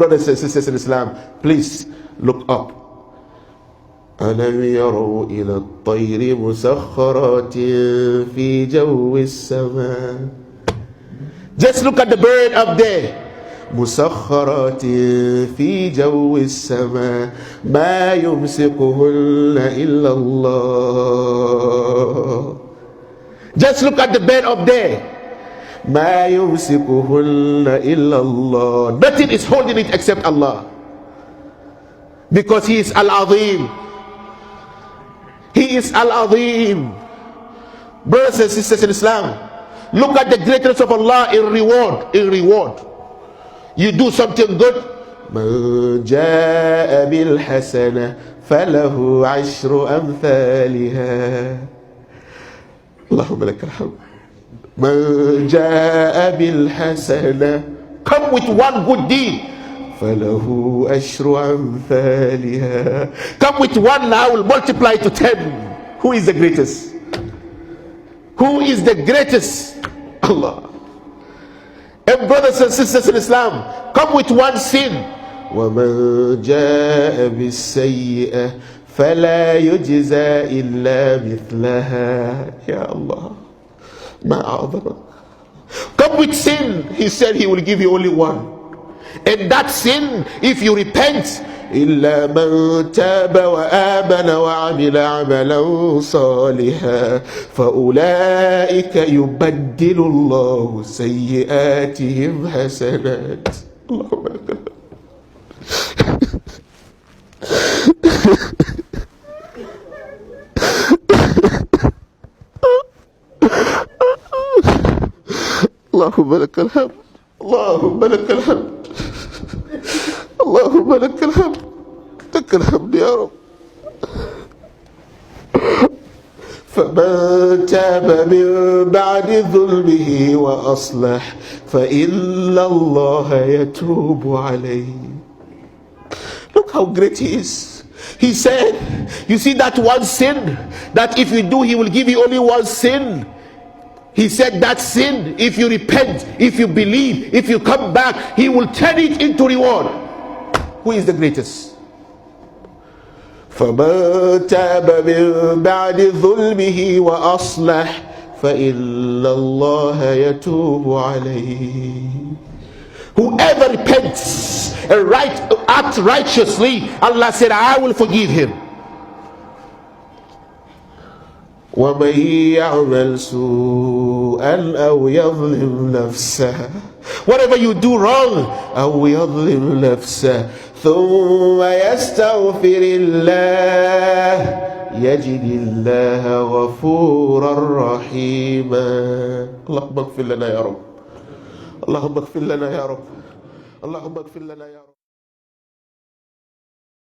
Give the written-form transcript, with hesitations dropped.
Brothers and sisters in Islam, please look up. أَلَمْ يَرَوْا إِلَى الطَّيْرِ مُسَخَّرَاتٍ فِي جَوِّ السَّمَاءِ. Just look at the bird up there. مُسَخَّرَاتٍ فِي جَوِّ السَّمَاءِ مَا يُمْسِكُهُنَّ إِلَّا اللَّهُ. Just look at the bird up there. مَا يُمْسِكُهُنَّ إِلَّا اللَّهُ. Nothing is holding it except Allah. Because He is Al-Azim. He is Al-Azim. Brothers and sisters in Islam, look at the greatness of Allah in reward. In reward, you do something good. مَنْ جَاءَ بِالْحَسَنَةِ فَلَهُ عَشْرُ أَمْثَالِهَا. اللهم لك الحمد. مَنْ جَاءَ بِالْحَسَنَةِ. Come with one good deed. فَلَهُ أَشْرُ أَمْثَالِهَا. Come with one now, will multiply to 10. Who is the greatest? Who is the greatest? Allah. And brothers and sisters in Islam, come with one sin. وَمَنْ جَاءَ بِالسَّيِّئَةِ فَلَا يُجْزَى إِلَّا مِثْلَهَا. Ya Allah, مَا أَعْظَمَكَ. Come with sin. He said He will give you only one. And that sin, if you repent, إلا من تاب وآمن وعمل عملا صالحا فأولئك يبدل الله سيئاتهم حسنات. اللهم لك اللهم لك الحمد. اللهم لك الحمد. اللهم لك الحمد. لك الحمد يا رب. فمن تاب من بعد ظلمه وأصلح فإن الله يتوب عليه. Look how great He is. He said, you see that one sin, that if you do He will give you only one sin. He said that sin, if you repent, if you believe, if you come back, He will turn it into reward. Who is the greatest? فَمَنْ تَابَ مِنْ بَعْدِ ظُلْمِهِ وَأَصْلَحَ فَإِنَّ اللَّهَ يَتُوبُ عَلَيْهِ. Whoever repents and acts righteously, Allah said, I will forgive him. وَمَنْ يَعْمَلْ سُوءًا أَوْ يَظْلِمْ نَفْسَهُ. Whatever you do wrong, أَوْ يَظْلِمْ نَفْسَهُ ثُمَّ يَسْتَغْفِرِ اللَّهَ يَجِدِ اللَّهَ غَفُورًا رَحِيمًا. اللهم اغفر لنا يا رب. اللهم اغفر لنا يا رب. اللهم اغفر لنا يا رب.